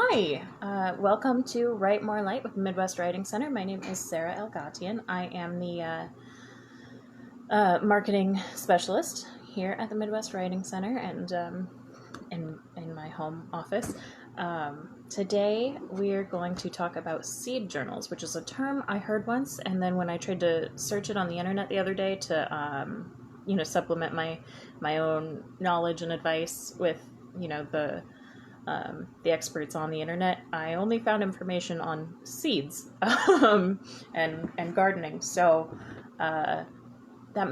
Hi, welcome to Write More Light with Midwest Writing Center. My name is Sarah Elgatian. I am the marketing specialist here at the Midwest Writing Center and in my home office. Today we're going to talk about seed journals, which is a term I heard once, and then when I tried to search it on the internet the other day to supplement my own knowledge and advice with the experts on the internet, I only found information on seeds and gardening. So that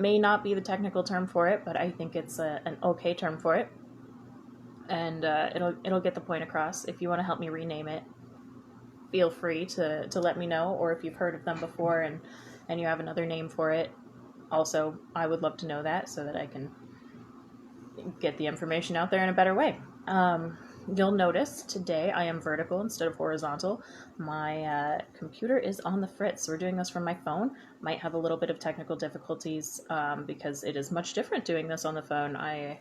may not be the technical term for it, but I think it's an okay term for it, and it'll get the point across. If you want to help me rename it, feel free to let me know, or if you've heard of them before and you have another name for it, also I would love to know that so that I can get the information out there in a better way. You'll notice today I am vertical instead of horizontal. My computer is on the fritz. We're doing this from my phone. Might have a little bit of technical difficulties because it is much different doing this on the phone. I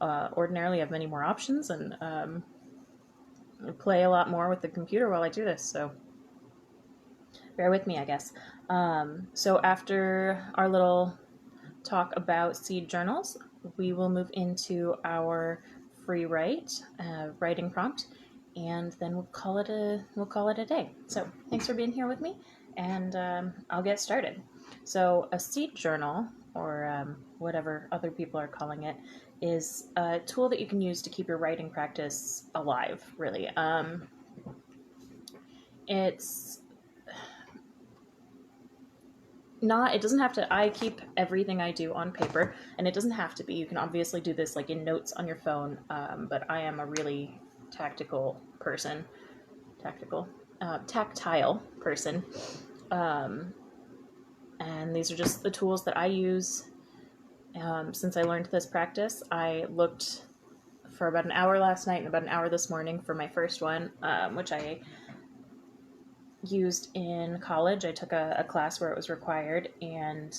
ordinarily have many more options and play a lot more with the computer while I do this, so bear with me, I guess. So after our little talk about seed journals, we will move into our free writing prompt, and then we'll call it a day. So thanks for being here with me, and I'll get started. So a seed journal, or whatever other people are calling it, is a tool that you can use to keep your writing practice alive, really. It doesn't have to. I keep everything I do on paper, and it doesn't have to be. You can obviously do this like in notes on your phone, but I am a really tactile person, and these are just the tools that I use. Since I learned this practice, I looked for about an hour last night and about an hour this morning for my first one, which I used in college. I took a class where it was required, and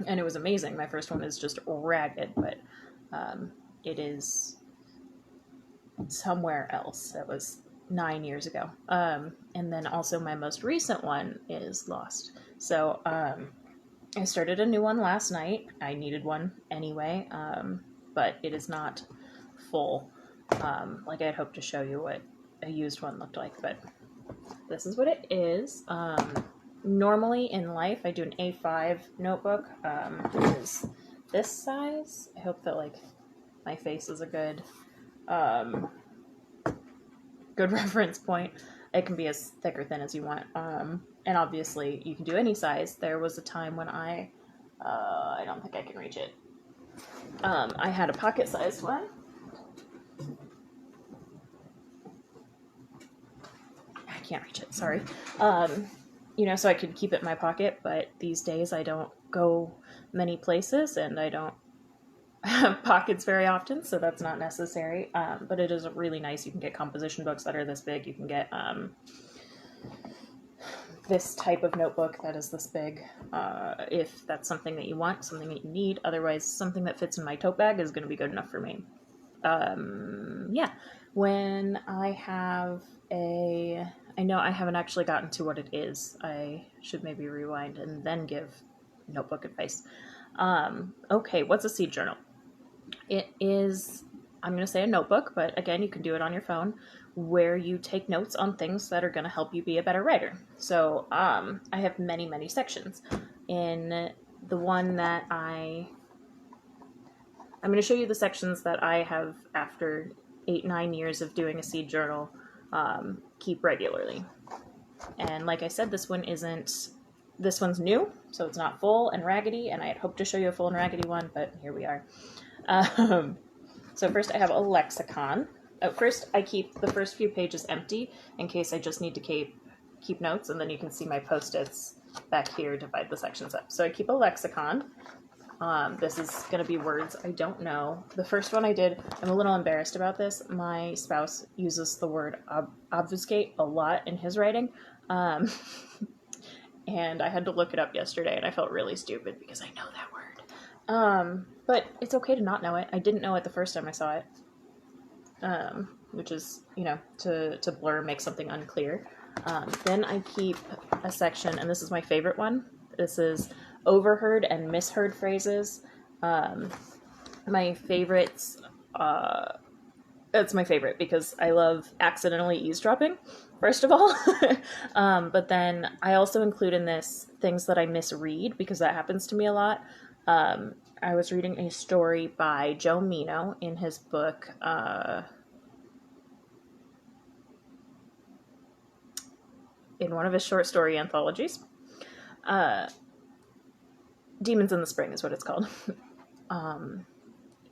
it was amazing. My first one is just ragged, but it is somewhere else. That was 9 years ago. And then also my most recent one is lost. So I started a new one last night. I needed one anyway, but it is not full. Like I had hoped to show you what a used one looked like, but this is what it is. Normally in life I do an A5 notebook, which is this size. I hope that like my face is a good reference point. It can be as thick or thin as you want, and obviously you can do any size. There was a time when I don't think I can reach it. I had a pocket-sized one. I can't reach it, sorry. So I could keep it in my pocket, but these days I don't go many places and I don't have pockets very often, so that's not necessary. But it is really nice. You can get composition books that are this big. You can get this type of notebook that is this big, if that's something that you want, something that you need. Otherwise, something that fits in my tote bag is going to be good enough for me. When I have I know I haven't actually gotten to what it is. I should maybe rewind and then give notebook advice. Okay, what's a seed journal? It is, I'm going to say a notebook, but again, you can do it on your phone, where you take notes on things that are going to help you be a better writer. So I have many, many sections. In the one that I'm going to show you the sections that I have after 8-9 years of doing a seed journal, keep regularly. And like I said, this one's new, so it's not full and raggedy, and I had hoped to show you a full and raggedy one, but here we are. So first I have a lexicon. First I keep the first few pages empty in case I just need to keep notes, and then you can see my Post-its back here divide the sections up. So I keep a lexicon. This is going to be words I don't know. The first one I did, I'm a little embarrassed about this. My spouse uses the word obfuscate a lot in his writing. And I had to look it up yesterday, and I felt really stupid because I know that word. But it's okay to not know it. I didn't know it the first time I saw it. which is, to blur, make something unclear. Then I keep a section, and this is my favorite one. This is overheard and misheard phrases. My favorites, it's my favorite because I love accidentally eavesdropping, first of all. But then I also include in this things that I misread because that happens to me a lot. I was reading a story by Joe Meno in his book, in one of his short story anthologies. Demons in the Spring is what it's called.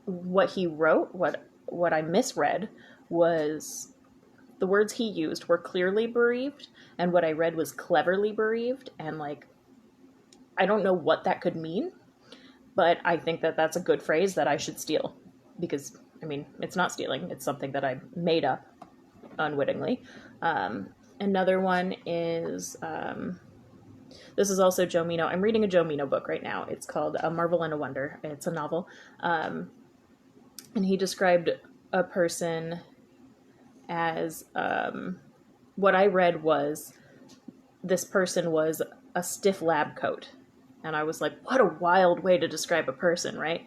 What he wrote, what I misread, was the words he used were clearly bereaved, and what I read was cleverly bereaved, and like, I don't know what that could mean, but I think that that's a good phrase that I should steal, because, I mean, it's not stealing, it's something that I made up unwittingly. Another one is, this is also Joe Meno. I'm reading a Joe Meno book right now. It's called A Marvel and a Wonder. It's a novel. And he described a person as, what I read was, this person was a stiff lab coat. And I was like, what a wild way to describe a person, right?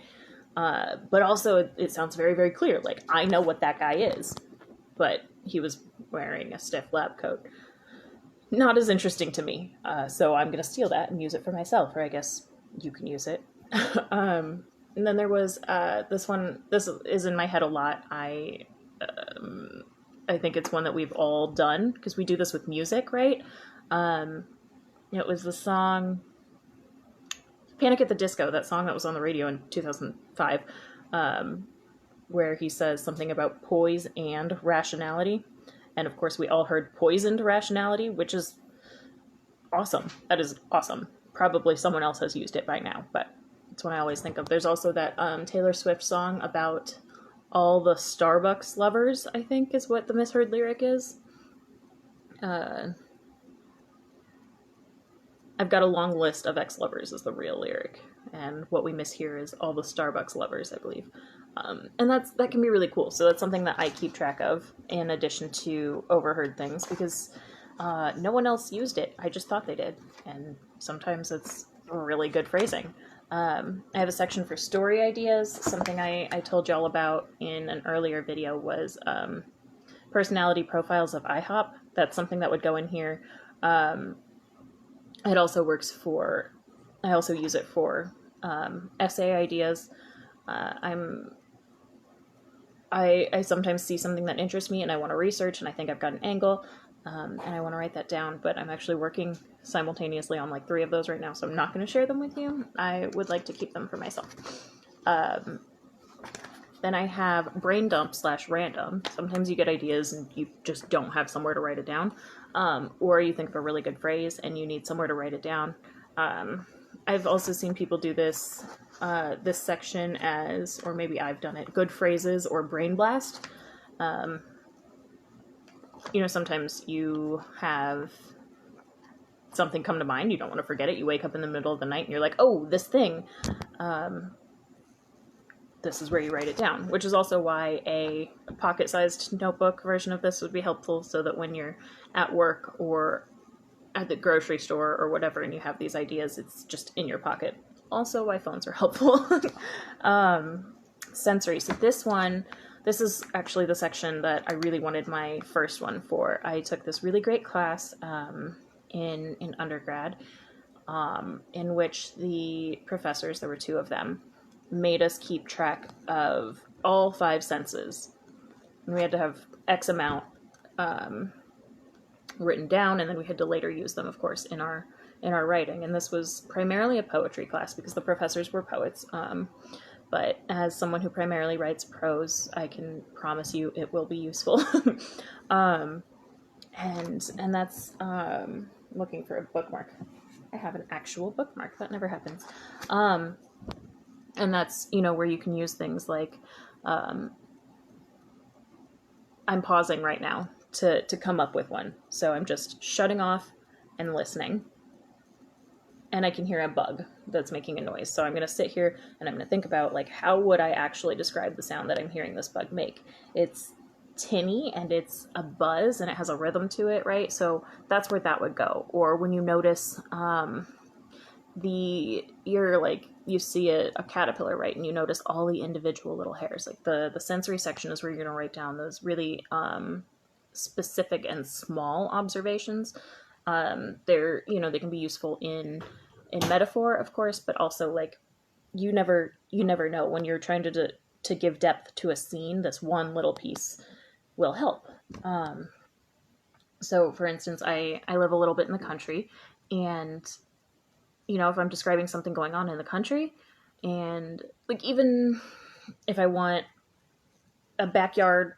But also, it sounds very, very clear. Like, I know what that guy is. But he was wearing a stiff lab coat. Not as interesting to me. So I'm going to steal that and use it for myself, or I guess you can use it. And then there was this one. This is in my head a lot. I think it's one that we've all done, because we do this with music, right? It was the song Panic at the Disco, that song that was on the radio in 2005, where he says something about poise and rationality. And of course, we all heard poisoned rationality, which is awesome. That is awesome. Probably someone else has used it by now, but it's one I always think of. There's also that Taylor Swift song about all the Starbucks lovers, I think is what the misheard lyric is. I've got a long list of ex-lovers is the real lyric, and what we miss here is all the Starbucks lovers, I believe. And that can be really cool. So that's something that I keep track of in addition to overheard things, because no one else used it. I just thought they did, and sometimes it's really good phrasing. I have a section for story ideas. Something I told y'all about in an earlier video was personality profiles of IHOP. That's something that would go in here. It also works for, I also use it for essay ideas. I sometimes see something that interests me and I want to research, and I think I've got an angle, and I want to write that down, but I'm actually working simultaneously on like 3 of those right now, so I'm not going to share them with you. I would like to keep them for myself. Then I have brain dump / random. Sometimes you get ideas and you just don't have somewhere to write it down, or you think of a really good phrase and you need somewhere to write it down. I've also seen people do this section as, or maybe I've done it, good phrases or brain blast. Sometimes you have something come to mind, you don't want to forget it, you wake up in the middle of the night and you're like, oh, this thing, this is where you write it down, which is also why a pocket-sized notebook version of this would be helpful, so that when you're at work or at the grocery store or whatever and you have these ideas, it's just in your pocket. Also why phones are helpful. Sensory. So this is actually the section that I really wanted my first one for. I took this really great class in undergrad, in which the professors, there were 2 of them, made us keep track of all 5 senses. And we had to have X amount written down, and then we had to later use them, of course, in our writing. And this was primarily a poetry class because the professors were poets. But as someone who primarily writes prose, I can promise you it will be useful. And that's looking for a bookmark. I have an actual bookmark. That never happens. And that's, where you can use things like, I'm pausing right now to come up with one. So I'm just shutting off and listening. And I can hear a bug that's making a noise. So I'm going to sit here and I'm going to think about, like, how would I actually describe the sound that I'm hearing this bug make? It's tinny and it's a buzz and it has a rhythm to it, right? So that's where that would go. Or when you notice you're like, you see a caterpillar, right, and you notice all the individual little hairs. Like the sensory section is where you're going to write down those really specific and small observations. They can be useful in metaphor, of course, but also like you never know when you're trying to give depth to a scene. This one little piece will help. So for instance, I live a little bit in the country, and if I'm describing something going on in the country, and like even if I want a backyard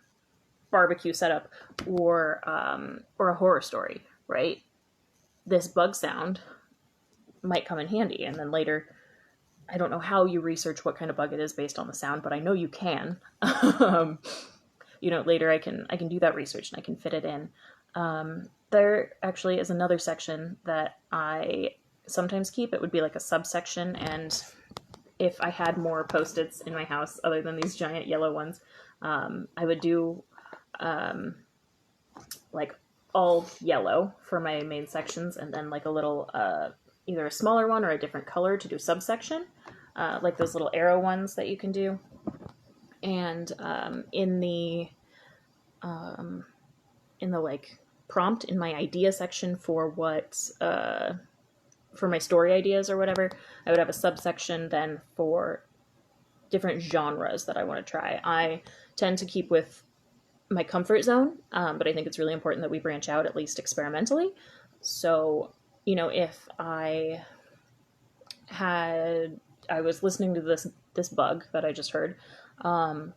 barbecue setup, or a horror story, right? This bug sound might come in handy, and then later, I don't know how you research what kind of bug it is based on the sound, but I know you can. um, Later I can do that research and I can fit it in. There actually is another section that I sometimes keep. It would be like a subsection, and if I had more post-its in my house other than these giant yellow ones, I would do like all yellow for my main sections, and then like a little either a smaller one or a different color to do subsection, like those little arrow ones that you can do. And in the like prompt in my idea section for for my story ideas or whatever, I would have a subsection then for different genres that I want to try. I tend to keep with my comfort zone, but I think it's really important that we branch out, at least experimentally. So, if I was listening to this bug that I just heard, and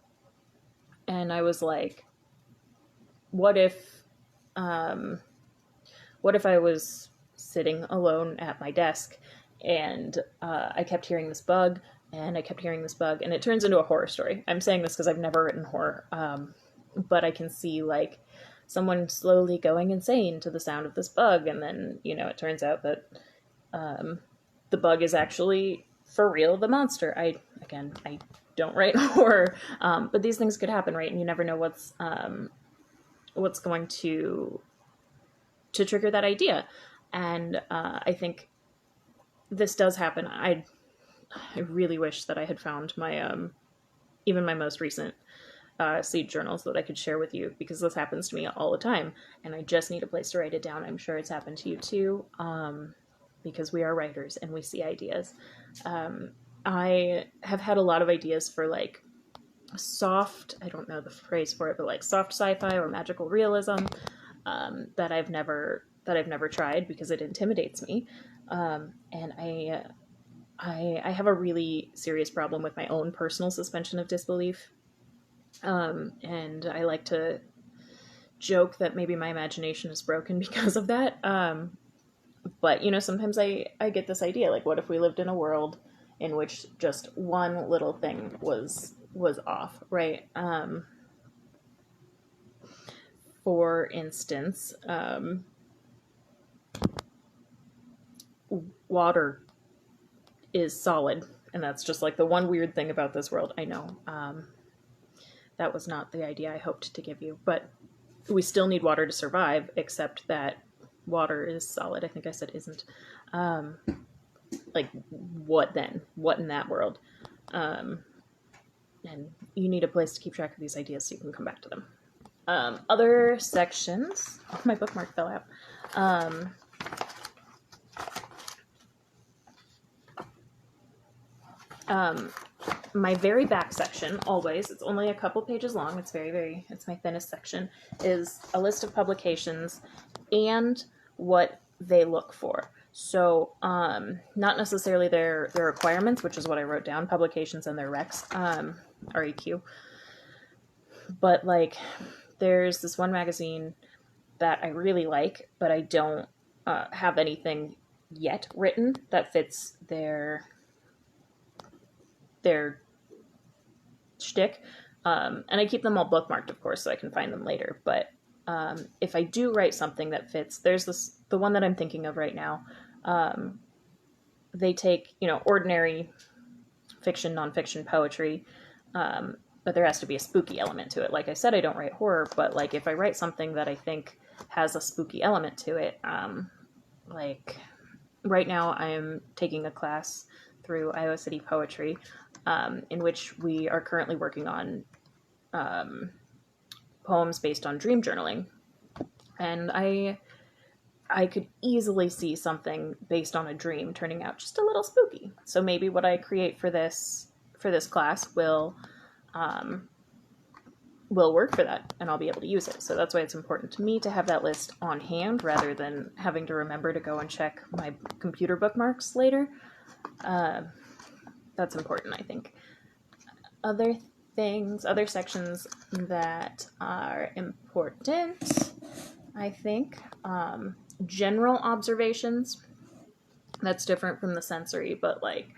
I was like, what if I was sitting alone at my desk, and I kept hearing this bug, and I kept hearing this bug, and it turns into a horror story. I'm saying this because I've never written horror, but I can see like someone slowly going insane to the sound of this bug, and then it turns out that the bug is actually for real the monster. I don't write horror, but these things could happen, right? And you never know what's going to trigger that idea. And I think this does happen. I really wish that I had found my even my most recent seed journals that I could share with you, because this happens to me all the time, and I just need a place to write it down. I'm sure it's happened to you too, because we are writers and we see ideas. I have had a lot of ideas for like soft, I don't know the phrase for it, but like soft sci-fi or magical realism, that I've never tried because it intimidates me. And I have a really serious problem with my own personal suspension of disbelief. And I like to joke that maybe my imagination is broken because of that. But sometimes I get this idea, like, what if we lived in a world in which just one little thing was off, right? For instance, water is solid, and that's just like the one weird thing about this world. I know. That was not the idea I hoped to give you, but we still need water to survive, except that water is solid. I think I said isn't. Like, what then? What in that world? And you need a place to keep track of these ideas so you can come back to them. Other sections. Oh, my bookmark fell out. My very back section, always, it's only a couple pages long, it's it's my thinnest section, is a list of publications and what they look for. So, not necessarily their requirements, which is what I wrote down, publications and their recs, REQ. But like, there's this one magazine that I really like, but I don't have anything yet written that fits their shtick. And I keep them all bookmarked, of course, so I can find them later. But if I do write something that fits, there's the one that I'm thinking of right now. They take, ordinary fiction, nonfiction, poetry, but there has to be a spooky element to it. Like I said, I don't write horror, but like if I write something that I think has a spooky element to it, like right now I am taking a class through Iowa City Poetry, in which we are currently working on poems based on dream journaling. And I could easily see something based on a dream turning out just a little spooky. So maybe what I create for this class will work for that, and I'll be able to use it. So that's why it's important to me to have that list on hand rather than having to remember to go and check my computer bookmarks later. That's important, I think. Other sections that are important, I think, general observations. That's different from the sensory, but like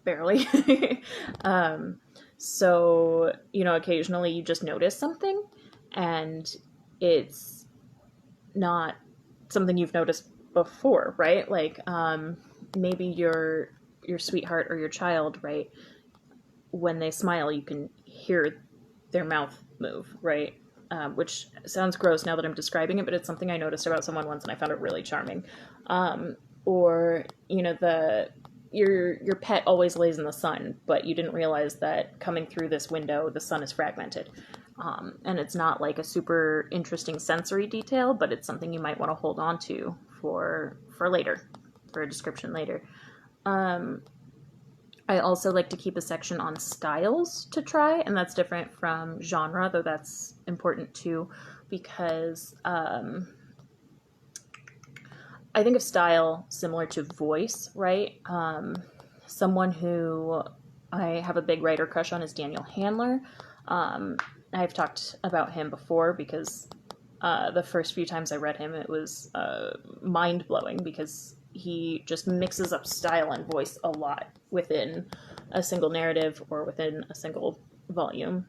barely. So, occasionally you just notice something and it's not something you've noticed before, right? Like maybe your sweetheart or your child, right? When they smile, you can hear their mouth move, right? Which sounds gross now that I'm describing it, but it's something I noticed about someone once and I found it really charming. Or, your pet always lays in the sun, but you didn't realize that coming through this window, the sun is fragmented. And it's not like a super interesting sensory detail, but it's something you might want to hold on to for later, for a description later. I also like to keep a section on styles to try, and that's different from genre, though that's important too, because I think of style similar to voice, right? Someone who I have a big writer crush on is Daniel Handler. I've talked about him before because the first few times I read him, it was mind-blowing because he just mixes up style and voice a lot within a single narrative or within a single volume.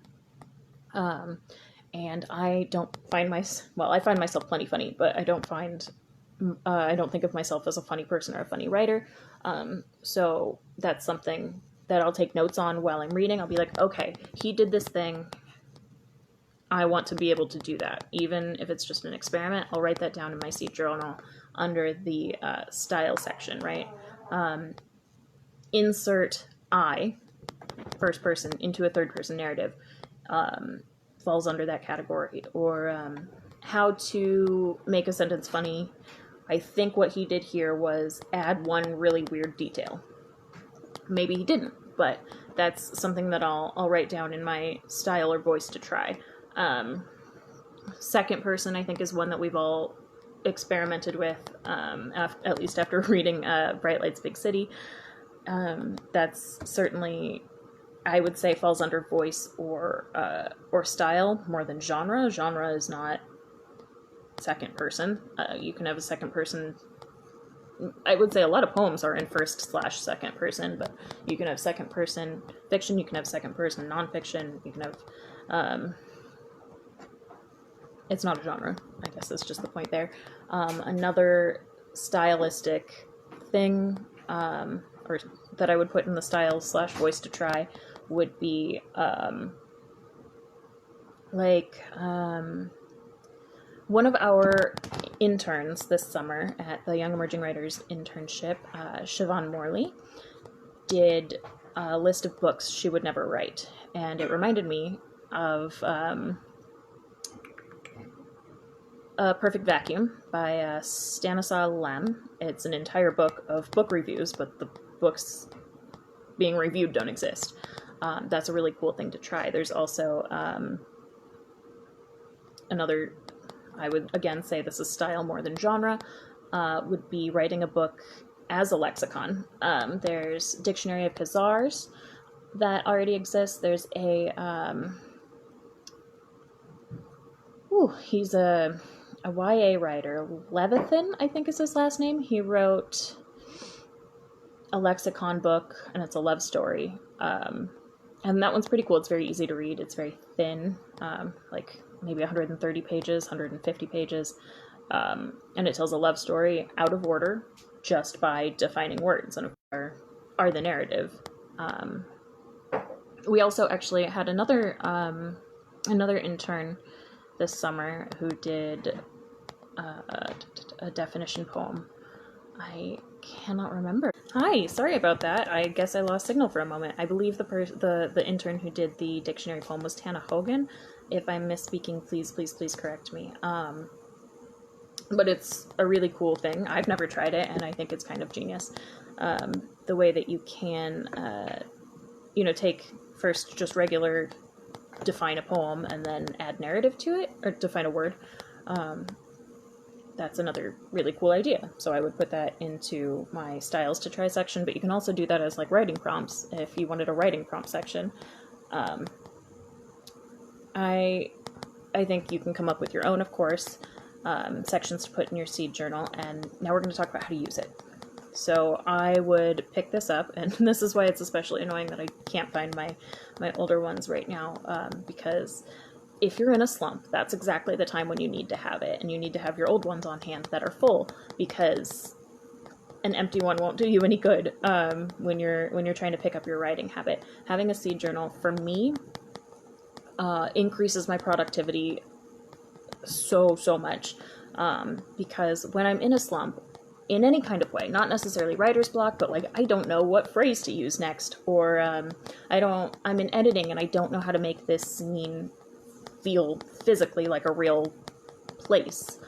And I don't find I find myself plenty funny, but I don't think of myself as a funny person or a funny writer. So that's something that I'll take notes on while I'm reading. I'll be like, okay, he did this thing. I want to be able to do that. Even if it's just an experiment, I'll write that down in my seed journal under the style section, right? Insert I, first person, into a third person narrative falls under that category. Or how to make a sentence funny. I think what he did here was add one really weird detail. Maybe he didn't, but that's something that I'll write down in my style or voice to try. Second person, I think, is one that we've all experimented with, at least after reading Bright Lights, Big City. That's certainly, I would say, falls under voice or style more than genre. Genre is not second person. You can have a second person. I would say a lot of poems are in first/second person, but you can have second person fiction, you can have second person nonfiction, you can have it's not a genre, I guess that's just the point there. Another stylistic thing, or that I would put in the style/voice to try would be one of our interns this summer at the Young Emerging Writers internship, Siobhan Morley, did a list of books she would never write. And it reminded me of A Perfect Vacuum by Stanislaw Lem. It's an entire book of book reviews, but the books being reviewed don't exist. That's a really cool thing to try. There's also another, I would again say this is style more than genre, would be writing a book as a lexicon. There's Dictionary of Khazars that already exists. There's a he's a YA writer, Levithan, I think is his last name. He wrote a lexicon book, and it's a love story. And that one's pretty cool. It's very easy to read. It's very thin, like maybe 130 pages, 150 pages. And it tells a love story out of order just by defining words, and are the narrative. We also actually had another intern this summer who did a definition poem. I cannot remember. Hi, sorry about that. I guess I lost signal for a moment. I believe the intern who did the dictionary poem was Tana Hogan. If I'm misspeaking, please correct me. But it's a really cool thing. I've never tried it, and I think it's kind of genius. The way that you can, take first just regular define a poem and then add narrative to it, or define a word. That's another really cool idea. So I would put that into my styles to try section, but you can also do that as like writing prompts if you wanted a writing prompt section. I think you can come up with your own, of course, sections to put in your seed journal, and now we're going to talk about how to use it. So I would pick this up, and this is why it's especially annoying that I can't find my older ones right now, because if you're in a slump, that's exactly the time when you need to have it, and you need to have your old ones on hand that are full, because an empty one won't do you any good when you're trying to pick up your writing habit. Having a seed journal, for me, increases my productivity so much, because when I'm in a slump, in any kind of way, not necessarily writer's block, but like I don't know what phrase to use next, or I'm in editing and I don't know how to make this scene feel physically like a real place,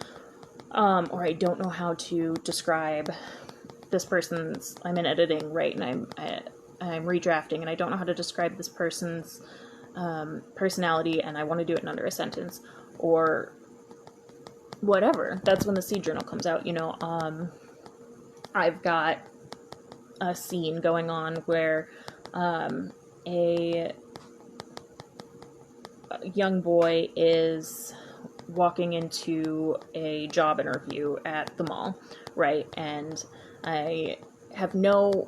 or I don't know how to describe this person's. I'm in editing, right, and I'm redrafting, and I don't know how to describe this person's personality, and I want to do it in under a sentence, or whatever. That's when the seed journal comes out. I've got a scene going on where a young boy is walking into a job interview at the mall, right? And I have none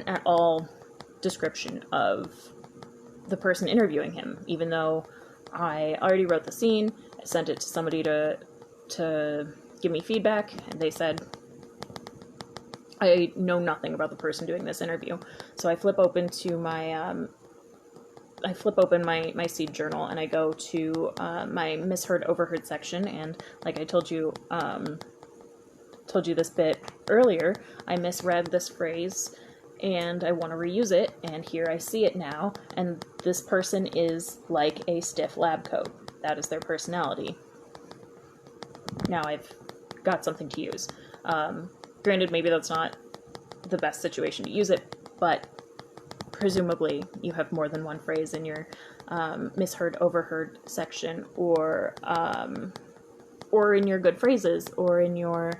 at all description of the person interviewing him, even though I already wrote the scene. I sent it to somebody to give me feedback, and they said, I know nothing about the person doing this interview. So I flip open to my my seed journal, and I go to my misheard overheard section, and like I told you this bit earlier, I misread this phrase and I want to reuse it, and here I see it now, and this person is like a stiff lab coat. That is their personality. Now I've got something to use. Granted, maybe that's not the best situation to use it, but presumably you have more than one phrase in your misheard overheard section, or in your good phrases, or in your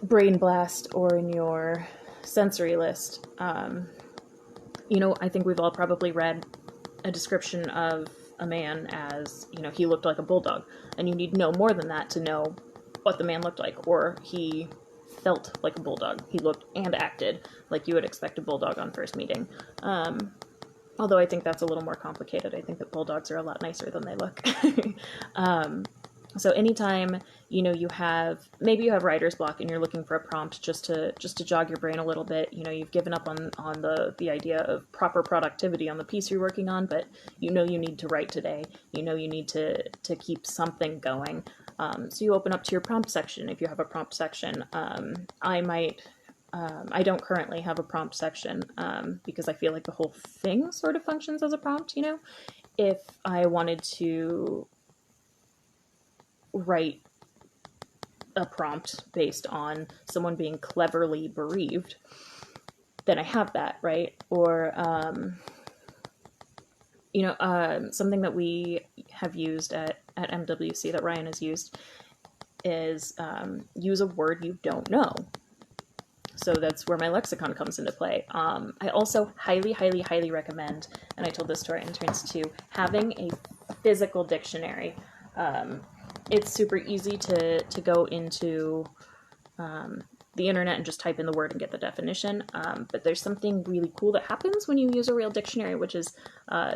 brain blast, or in your sensory list. I think we've all probably read a description of a man as, he looked like a bulldog, and you need no more than that to know what the man looked like, or he felt like a bulldog. He looked and acted like you would expect a bulldog on first meeting. Although I think that's a little more complicated. I think that bulldogs are a lot nicer than they look. So anytime, you have writer's block and you're looking for a prompt just to jog your brain a little bit, you've given up on the idea of proper productivity on the piece you're working on, but you need to write today. You need to keep something going. So you open up to your prompt section if you have a prompt section. I don't currently have a prompt section because I feel like the whole thing sort of functions as a prompt, If I wanted to write a prompt based on someone being cleverly bereaved, then I have that, right? Or, something that we have used at MWC, that Ryan has used, is use a word you don't know. So that's where my lexicon comes into play. I also highly recommend, and I told this to our interns too, having a physical dictionary. It's super easy to go into the internet and just type in the word and get the definition. But there's something really cool that happens when you use a real dictionary, which is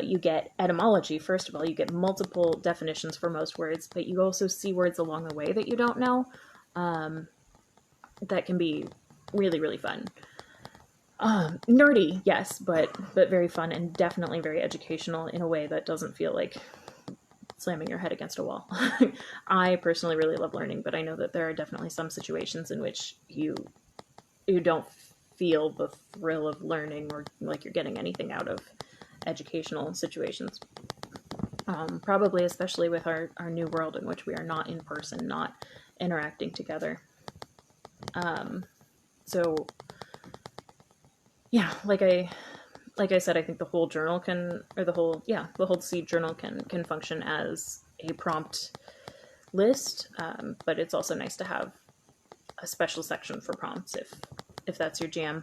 you get etymology. First of all, you get multiple definitions for most words, but you also see words along the way that you don't know. That can be really fun. Nerdy, yes, but very fun and definitely very educational in a way that doesn't feel like slamming your head against a wall. I personally really love learning, but I know that there are definitely some situations in which you don't feel the thrill of learning or like you're getting anything out of educational situations. Probably especially with our new world in which we are not in person, not interacting together. So yeah, like I said, I think the whole journal can, or the whole seed journal can function as a prompt list, but it's also nice to have a special section for prompts if that's your jam.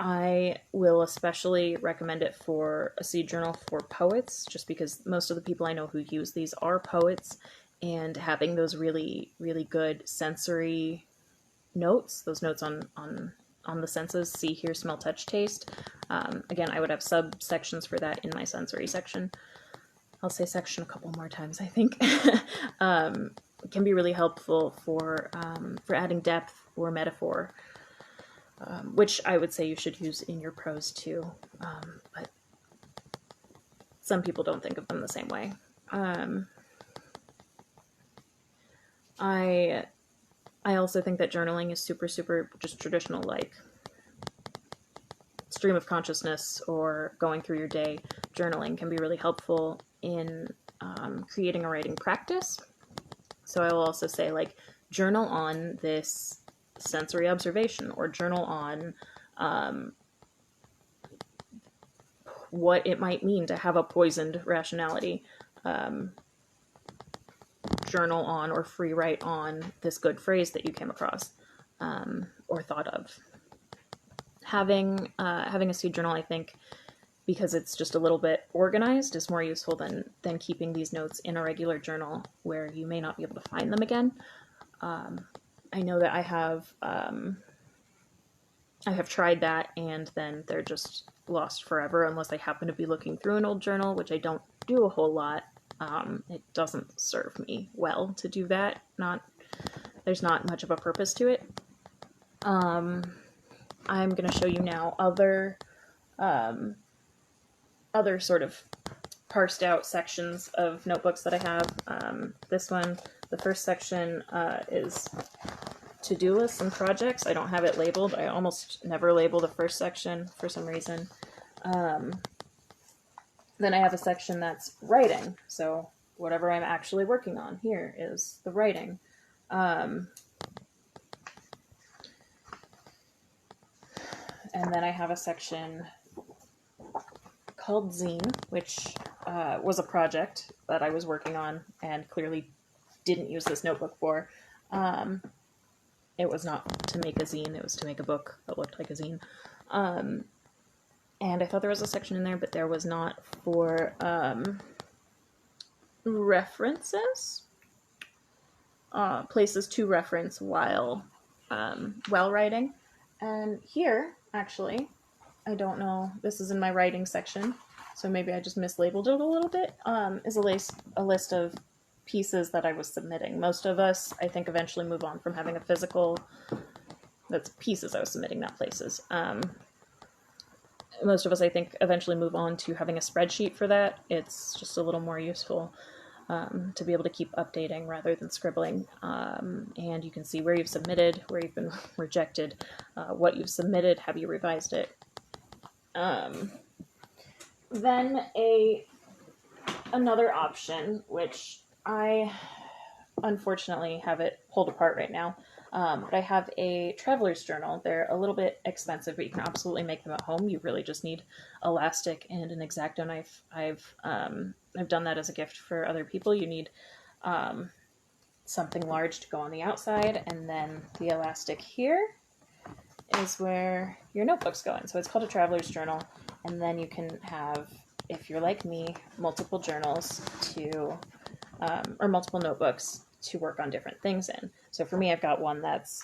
I will especially recommend it for a seed journal for poets, just because most of the people I know who use these are poets, and having those really really good sensory notes, those notes on the senses, see, hear, smell, touch, taste. Again, I would have subsections for that in my sensory section. I'll say section a couple more times, I think. It can be really helpful for adding depth or metaphor, which I would say you should use in your prose too. But some people don't think of them the same way. I I also think that journaling is super super just traditional, like stream of consciousness or going through your day. Journaling can be really helpful in creating a writing practice. So I will also say, like, journal on this sensory observation, or journal on what it might mean to have a poisoned rationality. Journal on or free write on this good phrase that you came across, or thought of. Having a seed journal, I think, because it's just a little bit organized, is more useful than keeping these notes in a regular journal where you may not be able to find them again. I know that I have tried that, and then they're just lost forever unless I happen to be looking through an old journal, which I don't do a whole lot. It doesn't serve me well to do that. There's not much of a purpose to it. I'm going to show you now other sort of parsed out sections of notebooks that I have. This one, the first section is to-do lists and projects. I don't have it labeled. I almost never label the first section for some reason. Then I have a section that's writing. So whatever I'm actually working on here is the writing. And then I have a section called Zine, which was a project that I was working on and clearly didn't use this notebook for. It was not to make a zine, it was to make a book that looked like a zine. And I thought there was a section in there, but there was not for references, places to reference while writing. And here, actually, I don't know, this is in my writing section, so maybe I just mislabeled it a little bit, is a list of pieces that I was submitting. Most of us, I think, eventually move on from having a physical, that's pieces I was submitting, not places. Most of us, I think, eventually move on to having a spreadsheet for that. It's just a little more useful to be able to keep updating rather than scribbling. And you can see where you've submitted, where you've been rejected, what you've submitted, have you revised it. Then another option, which I unfortunately have it pulled apart right now, but I have a traveler's journal. They're a little bit expensive, but you can absolutely make them at home. You really just need elastic and an X-Acto knife. I've done that as a gift for other people. You need something large to go on the outside, and then the elastic here is where your notebook's going. So it's called a traveler's journal, and then you can have, if you're like me, multiple journals or multiple notebooks to work on different things in. So for me, I've got one that's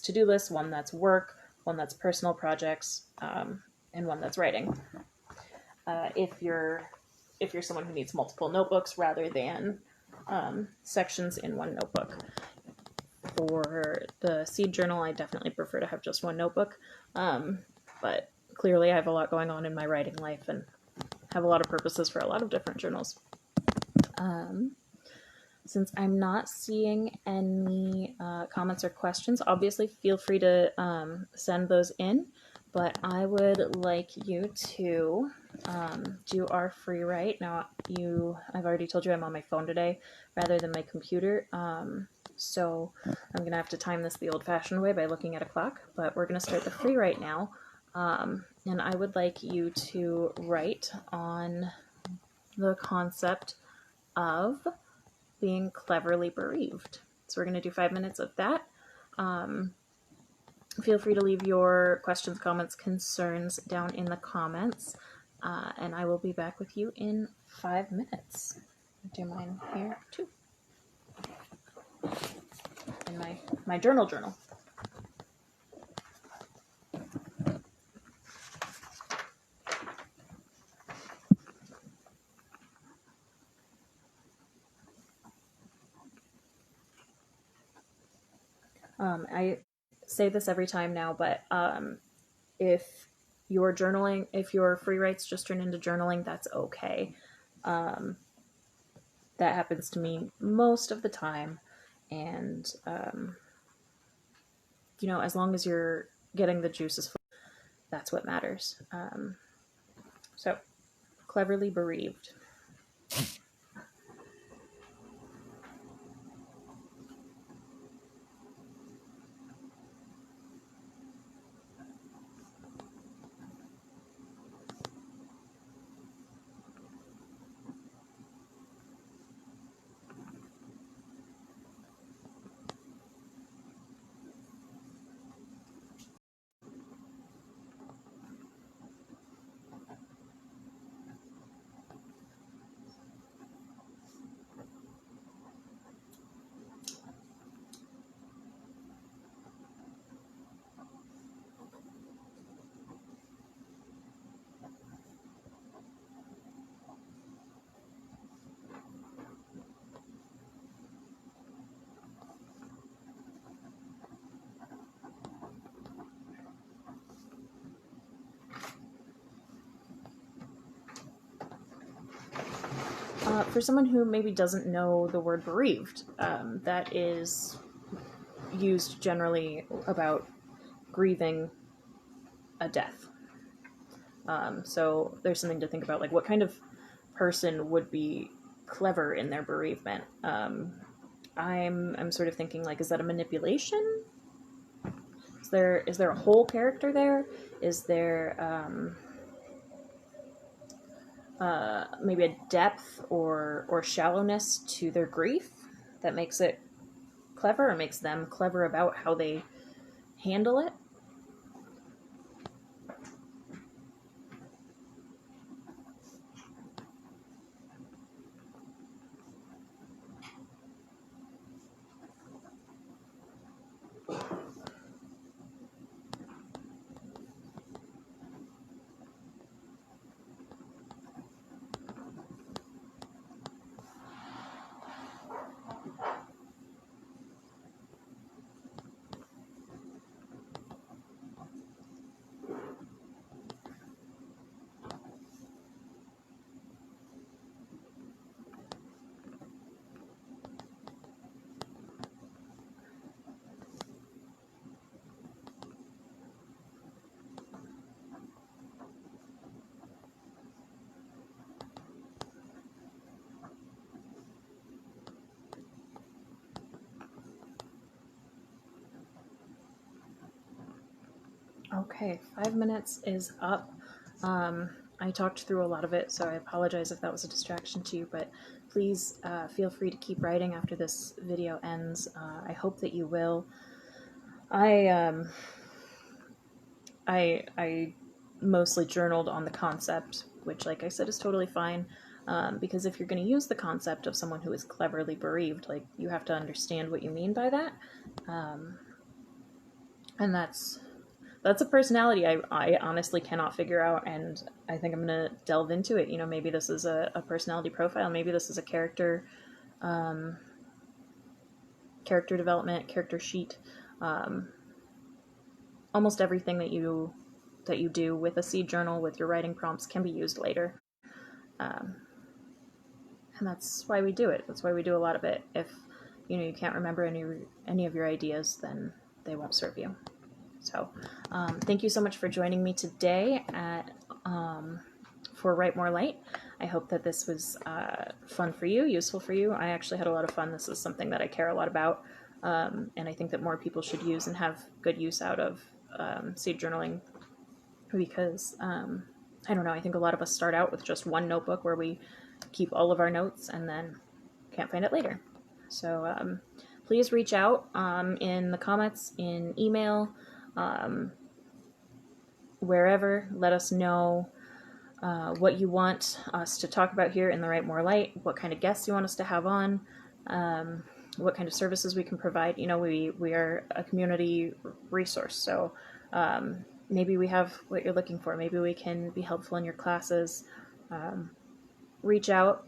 to-do list, one that's work, one that's personal projects, and one that's writing. If you're someone who needs multiple notebooks rather than sections in one notebook. For the seed journal, I definitely prefer to have just one notebook, but clearly I have a lot going on in my writing life and have a lot of purposes for a lot of different journals. Since I'm not seeing any comments or questions, obviously feel free to send those in, but I would like you to do our free write. Now, I've already told you I'm on my phone today rather than my computer, so I'm going to have to time this the old-fashioned way by looking at a clock, but we're going to start the free write now, and I would like you to write on the concept of being cleverly bereaved. So we're going to do 5 minutes of that. Feel free to leave your questions, comments, concerns down in the comments, and I will be back with you in 5 minutes. I'll do mine here too, in my journal. I say this every time now, but if your free writes just turn into journaling, that's okay. That happens to me most of the time, and as long as you're getting the juices flowing, that's what matters. So, cleverly bereaved. For someone who maybe doesn't know the word bereaved, that is used generally about grieving a death. So there's something to think about, like what kind of person would be clever in their bereavement. I'm sort of thinking, like, is that a manipulation? Is there a whole character there? Is there maybe a depth or shallowness to their grief that makes it clever, or makes them clever about how they handle it? Okay, 5 minutes is up. I talked through a lot of it, so I apologize if that was a distraction to you, but please feel free to keep writing after this video ends. I hope that you will. I mostly journaled on the concept, which, like I said, is totally fine, because if you're going to use the concept of someone who is cleverly bereaved, like, you have to understand what you mean by that, and that's a personality I honestly cannot figure out, and I think I'm going to delve into it. Maybe this is a personality profile, maybe this is a character character development, character sheet, almost everything that you do with a seed journal, with your writing prompts, can be used later. And that's why we do it. That's why we do a lot of it. If you can't remember any of your ideas, then they won't serve you. So thank you so much for joining me today for Write More Light. I hope that this was fun for you, useful for you. I actually had a lot of fun. This is something that I care a lot about, and I think that more people should use and have good use out of seed journaling, because I don't know, I think a lot of us start out with just one notebook where we keep all of our notes and then can't find it later. So please reach out in the comments, in email, wherever. Let us know what you want us to talk about here in the Write More Light, what kind of guests you want us to have on, what kind of services we can provide. We are a community resource, so maybe we have what you're looking for. Maybe we can be helpful in your classes. Reach out.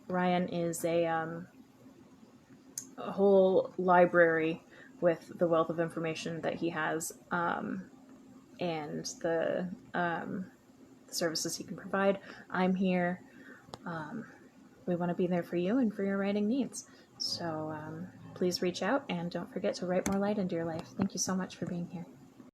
Ryan is a whole library with the wealth of information that he has, and the services he can provide. I'm here. We want to be there for you and for your writing needs. So please reach out, and don't forget to write more light into your life. Thank you so much for being here.